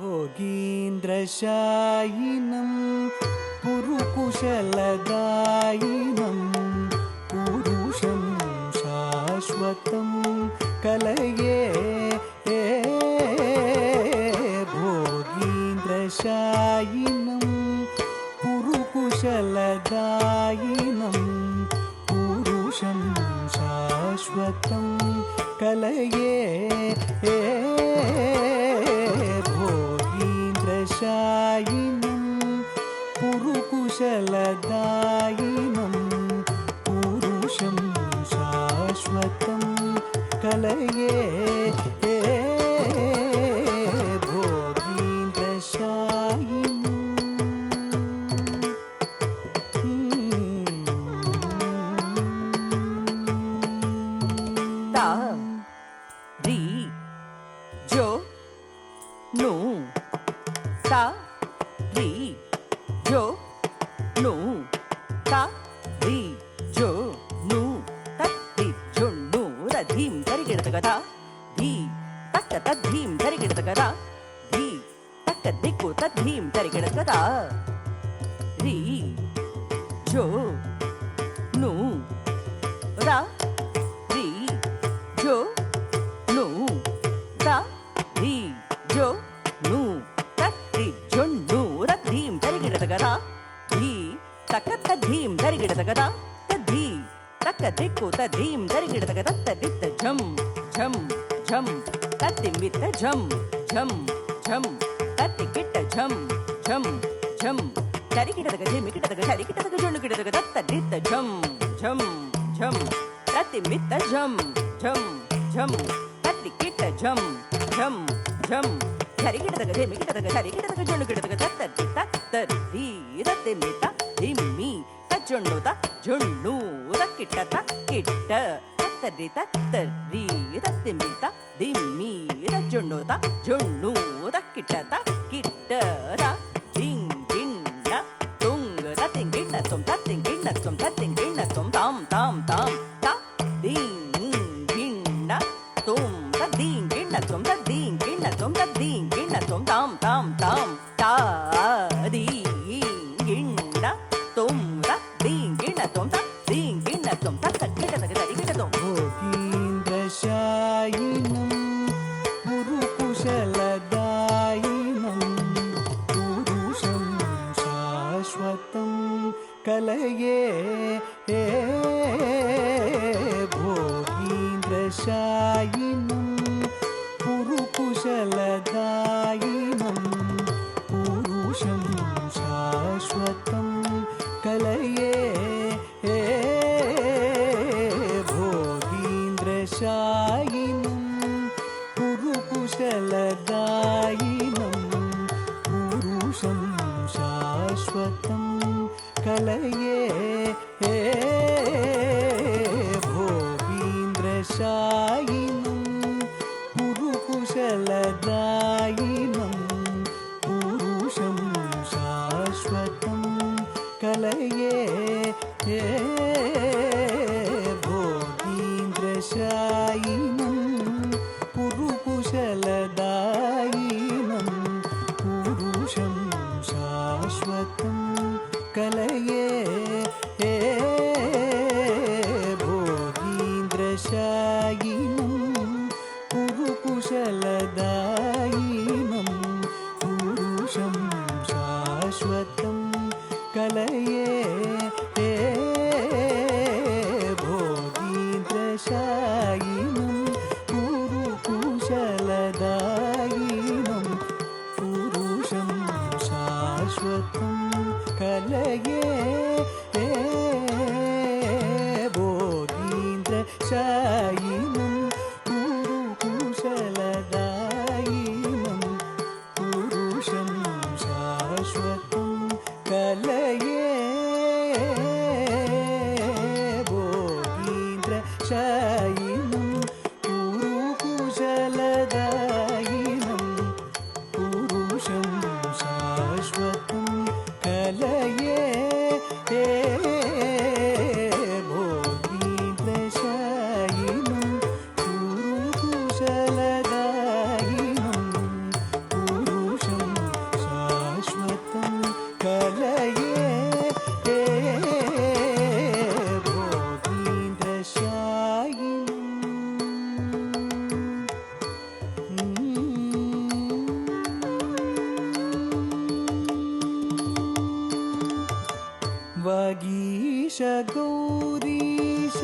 भोगीन्द्रशायिनं पुरुकुशलदायिनं पुरुषं शाश्वतं कलये भोगीन्द्रशायिनं पुरुकुशलदायिनं पुरुषं शाश्वतं कलये भोगीन्द्रशायिनं पुरुकुशलदायिनं पुरुषं शाश्वतं कलये कलये गौरीश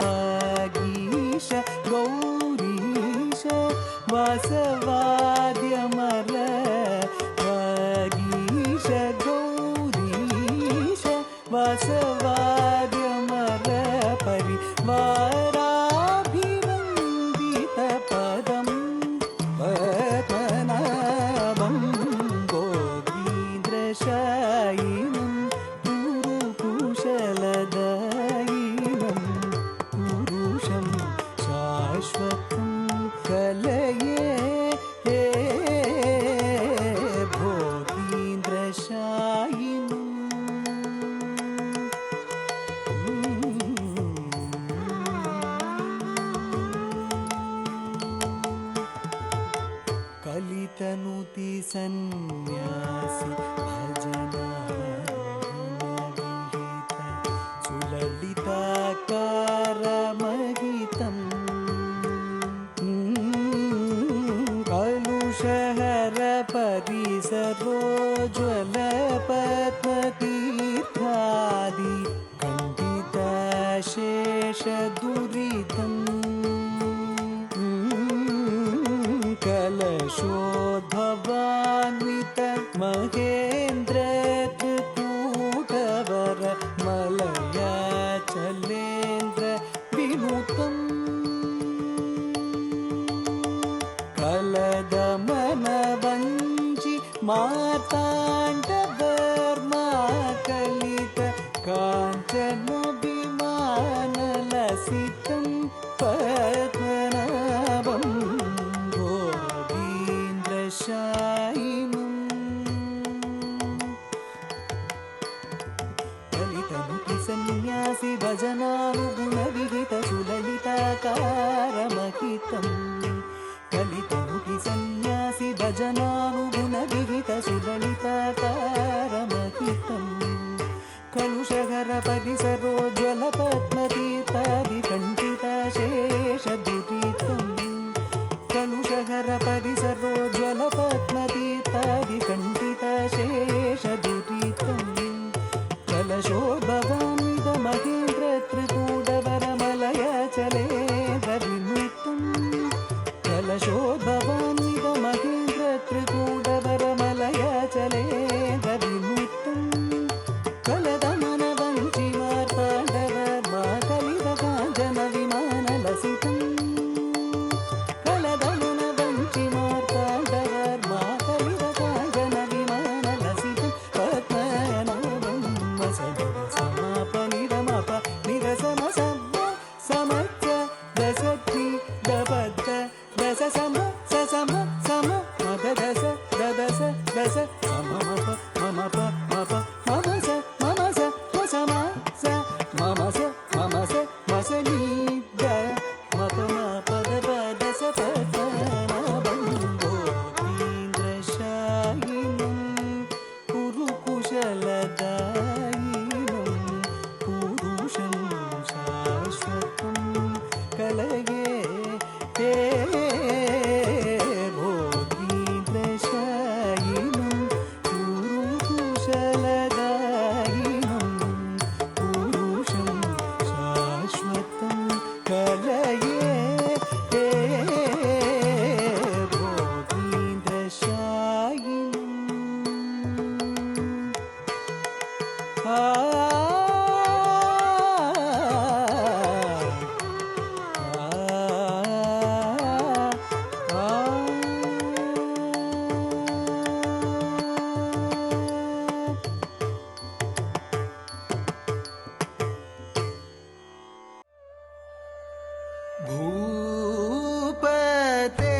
वागीश गौरीश वासवाद्यमर वागीश गौरीश वासवाद्यमर परिवाराभिवन्दितपदं पद्मनाभं गोविन्द्रशायिनं गुरुकुशलदायिनं पुरुषं शाश्वतं कलये भोगीन्द्रशायिनम् कलितनुति सन्न्यासी भजनाविहित सुललिताकारमहितम् कलुषहर परिसरोज्ज्वलपद्मतीर्थादि खण्डिताशेषदुरितम् कलशोद्भवान्वित महेन्द्र त्रिकूटवर मलयाचलेन्द्र विनुतम् कलदमनवञ्चि मार्ताण्डवर्मा कलित काञ्चनविमानलसितं पद्मनाभं गोविन्द्रशायिनं कलितमुखि सन्न्यासि भजनानुगुणविहित सुललिताकारमहितम् कलितमुखि सन्न्यासि भजनानुगुणविहित सुललिताकारमहितम् कलुषहर परिसरोज्ज्वलपद्मतीर्थादि खण्डिताशेषदुरितम् कलुषहर परिसरोज्ज्वलपद्मतीर्थादि खण्डिताशेषदुरितम् कलशोद्भवान्वित महेन्द्र त्रिकूटवरमलयाचलेन्द्र विनुतम् कलशोद्भवान्वित महेन्द्र त्रिकूटवरमलयाचलेन्द्र विनुतम् कलदमनवञ्चि मार्ताण्डवर्मा कलित काञ्चनविमानलसितम् कलदमनवञ्चि मार्ताण्डवर्मा कलित काञ्चनविमानलसितं पद्मनाभं समापनिरमप निरसमसब्ब समच्च दशक्ति दपद्द दश सम सम सम मद दश ददश दश ममप ममप मप ममस ममस मम स ममस ममस मसनिद मप मपद पदस पद्मनाभं गोविन्द्रशायिनं कुरुकुशलदायिनं पुरुषं शाश्वतं कलये भोगीन्द्रशायिनं कुरुकुशलदायिनं पुरुषं शाश्वतं कलये भूपते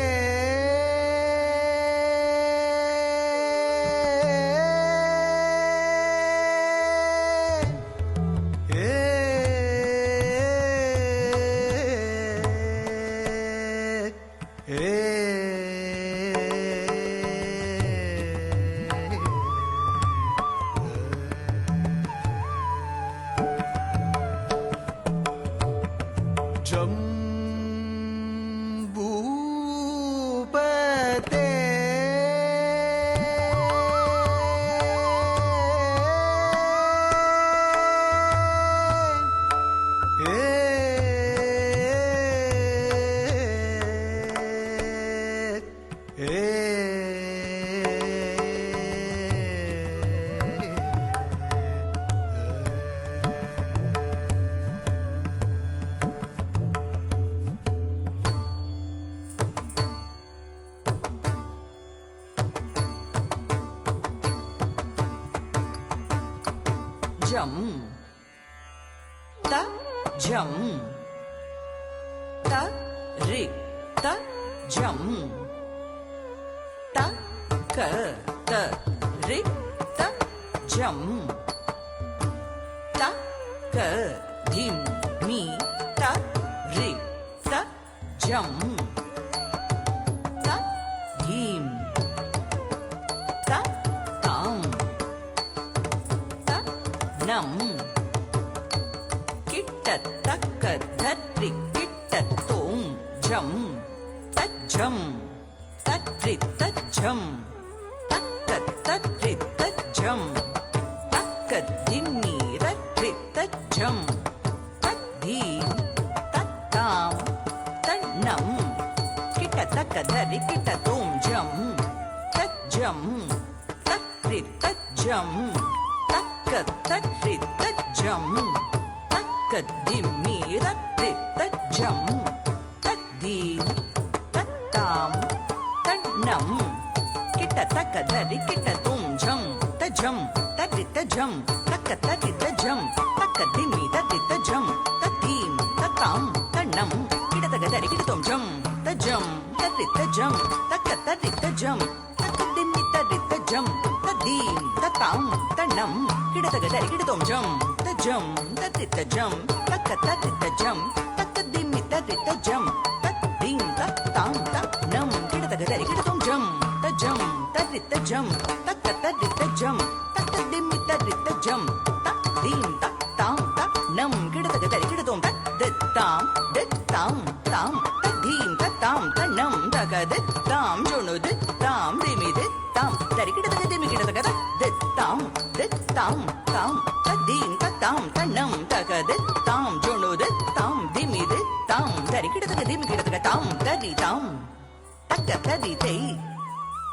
जम्बूपते jam ta jam ta ri ta jam ta ka ta ri ta jam ta ka dim mi ta ri ta jam ta dim ta tam ta nam kitta takka dhatri kitta tom jam tajam tatri tajam takka tatri tajam takka dimmi ratri tajam tadhi tattam tannam kitta takka dhari kitta tom jam tajam tatri tajam takka tatri tajam takka dimmi ratri tajam tadhi tattam tannam kitta takka dhari kitta tom jam tajam tadri tajam takka tadri tajam takka dimmi tadri tajam tadhim tattam tannam kitta takka dhari kitta tom jam tajam tadri tajam takka tadri tajam takka dimmi tadri tajam tadhim tattam tannam kitta takka dhari kitta tom jam tajam tadri tajam takka tadri tajam takka dimmi tadri tajam tadhim tattam tannam kitta takka dhari kitta tom jam tajam tadri tajam takka tadri tajam takka dimmi tadri tajam tadhim tattam tannam kitta takka dhari kitta tom tattam tattam tam tadhim tattam tannam takka tattam jonu tattam dimmi tattam dhari kitta takka dimmi kitta takka tattam tattam tam tadhim tattam tannam takka tattam jonu tattam dimmi tattam dhari kitta takka dimmi kitta takka tam tadhi tam takka tadhi tei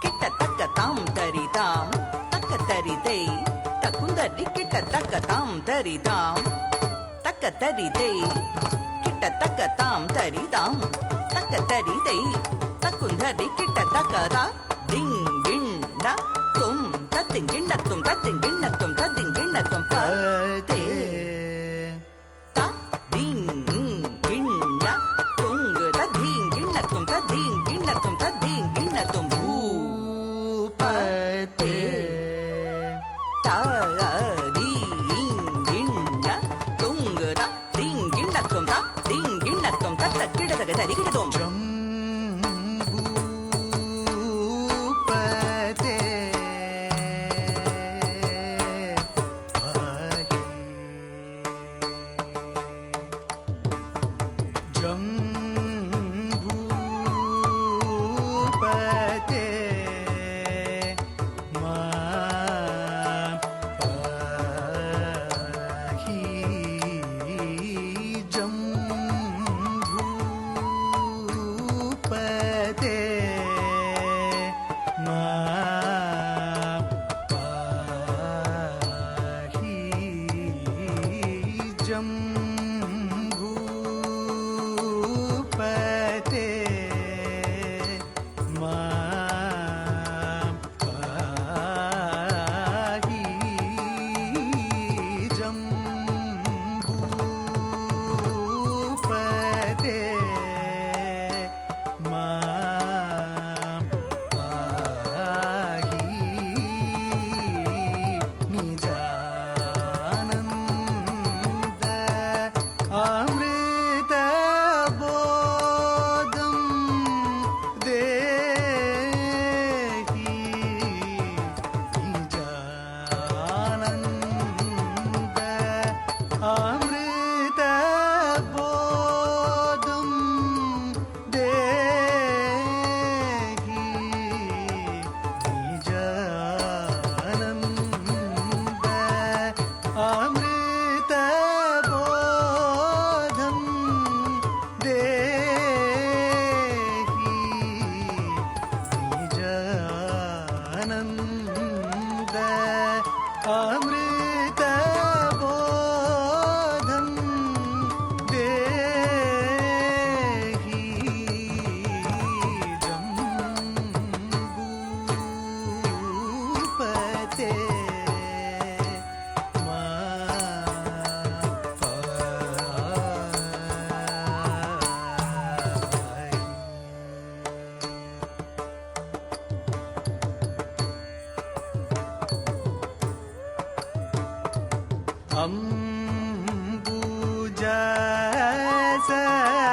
kitta takka tam tari tam takka tari tei takundari kitta takka tam tari tam takka tari tei kitta takka tam tari tam takka tari tei takundari kitta takka ta ding gin da tum tadding gin da tum tadding gin da tum tadding gin da tum pa te ta ding gin da tung da ding gin da tum tadding gin da tum tadding gin da tum pate ta ding gin da tung da ding gin da tum ta ding gin da tum ta kitta takka dhari kitta tom Jambupate Pahi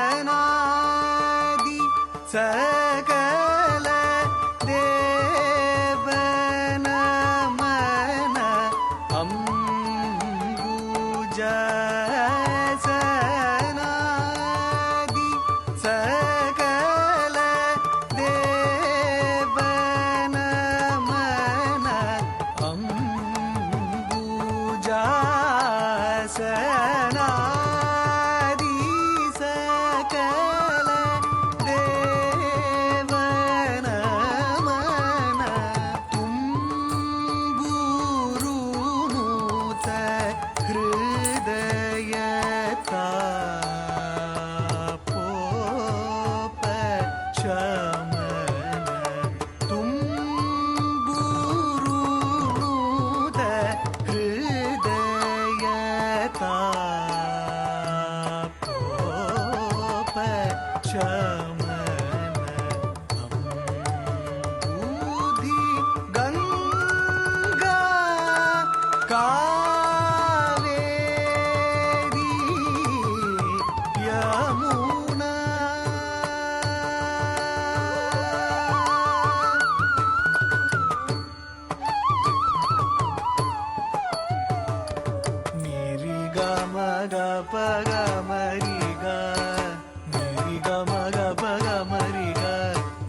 அம்புஜசனாதி சகல தேவநமன அம்புஜசனாதி சகல தேவநமன அம்புஜாசனாதி சகல தேவநமன தும்புருநூத ஹிருதயதா போப சமன தும்புருநூத ஹிருதயதா போப சமன அம்புதி கங்கா காவேரி யமுனா நிரிக மக பக மரிக நிரிக மக பக மரிக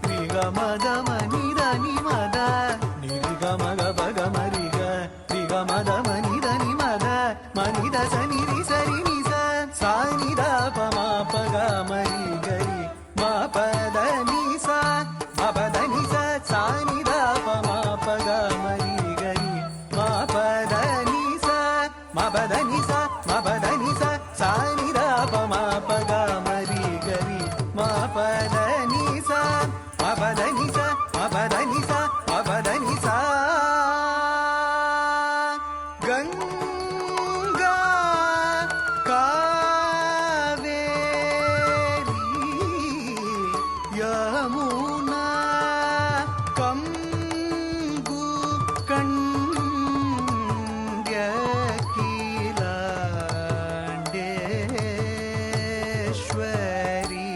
ரிக மத மனித நிமத நிரிக மக பக மரிக ரிக மத மனித நிமத மனித சனிரி சரி நிச சானித பமா பக மரி கரி மா பத நிச மபத நிச சானித பமா பக மரி கரி மா பத நிச மபத நிச மபத நிச சானித பமா பக மரி கரி மா பத நிச மபத நிச மபத நிச மபத நிச கங்கா காவேரி யமுனா கங்கு கண்ய கீலாண்டேஸ்வரி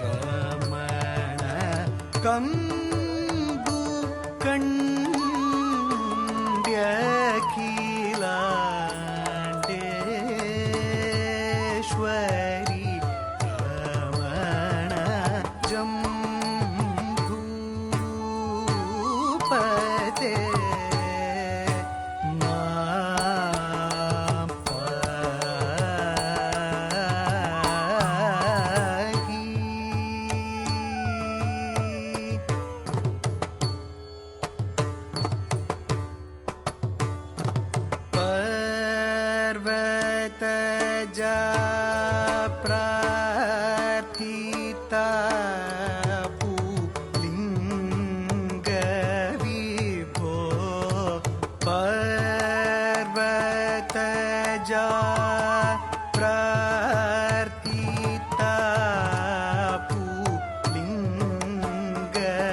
ரமண கங்கு கண்ய கீலாண்டேஸ்வரி ரமண ஜம்பூபதே மாபகி पर्वतजा प्रार्थिता पुलिङ्गविभो पर्वतजा प्रार्थिता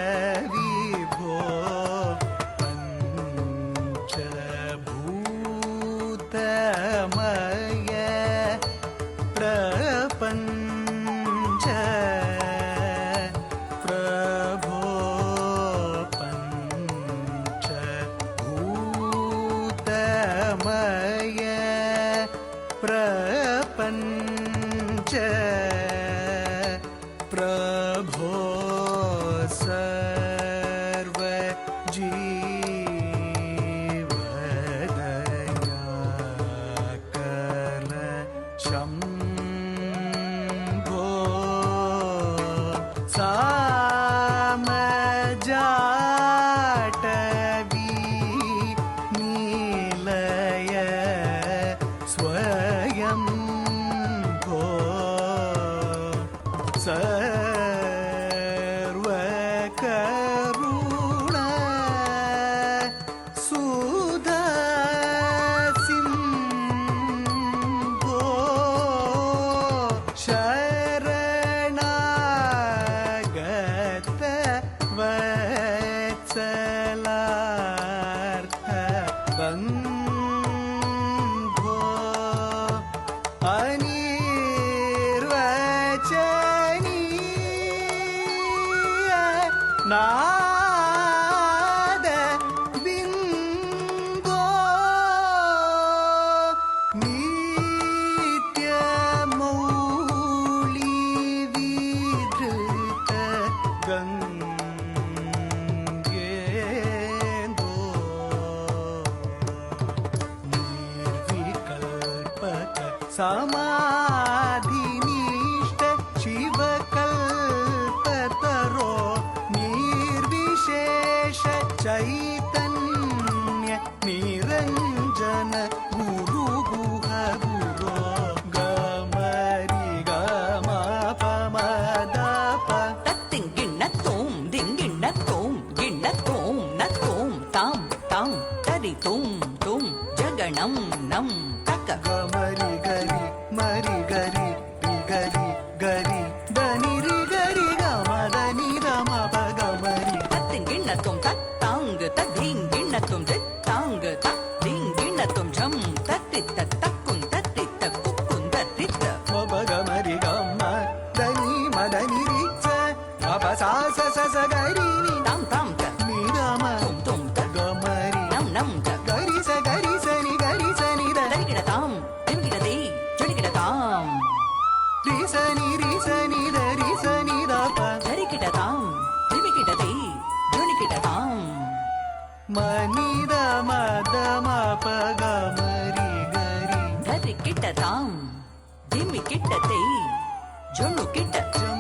पुलिङ्गविभो पञ्चभूतमय प्रपञ्च प्रभो पञ्चभूतमय प्रपञ्च प्रभो सर्वजीवदयाकल शम्भो सामजाटवी नीलय स्वयं भो सर्वकरुणा ನಾದ ಬಿಂಗೋ ನಿತ್ಯ ಮೌಳಿ ವಿಧೃತ ಗಂಗೆಂದೋ ನಿರ್ವಿಕಲ್ಪಕ ಸಮಾಧಿನಿಷ್ಠ ಶಿವಕಲ್ಪತರೋ ನಿರ್ವಿಶೇಷ ಚೈತನ್ಯ ನಿರಂಜನ ಗುರು ಗುಹ ಗುರೋ ಗಮರಿ ಗಮ ಪಮದ ಪ தத்திங்கிண்ணத்தோம் திங்கிண்ணத்தோம் கிண்ணத்தோம் நத்தோம் தாம் தாம் தரித்தோம் தோம் ஜகணம் நம் தக்க ಗಮರಿ ಗರಿ ಮರಿ ಗರಿ ರಿ ಗರಿ ಗರಿ ದನಿ ರಿ ಗರಿ ಗಮ ದನಿ ಗಮ ಪ ಗಮರಿ தத்திங்கிண்ணத்தோம் தத்தாங்கு தத்தீங்கிண்ணத்தோம் தித்தாங்கு தத்தீங்கிண்ணத்தோம் ஜம் தத்தித்த தக்கும் தத்தித்த குக்கும் தத்தித்த ಮಪ ಗಮರಿ ಗಮ ದನಿ ಮದನಿ ರಿ ಸ ಮಪ ಸಾ ಸ ಸ ಸ ಗರಿ ನಿ தாம் தாம் த ನಿ ಗಮ தோம் தோம் த ಗಮರಿ நம் நம் த ಗರಿ ಸ ನಿ ದ தரிகிடதாம் திரிகிடதே ஜொலிகிடதாம் ರಿ ಸ ನಿ ದ ರಿ ಸ ನಿ ದ ಪ தரிகிடதாம் திரிகிடதே ஜொலிகிடதாம் ಮನಿ ದ ಮ ದ ಮ ಪ ಗಮರಿ ಗರಿ தரிக்கிட்டதாம் திமி கிட்டதே ஜொன்னு கிட்ட ಜ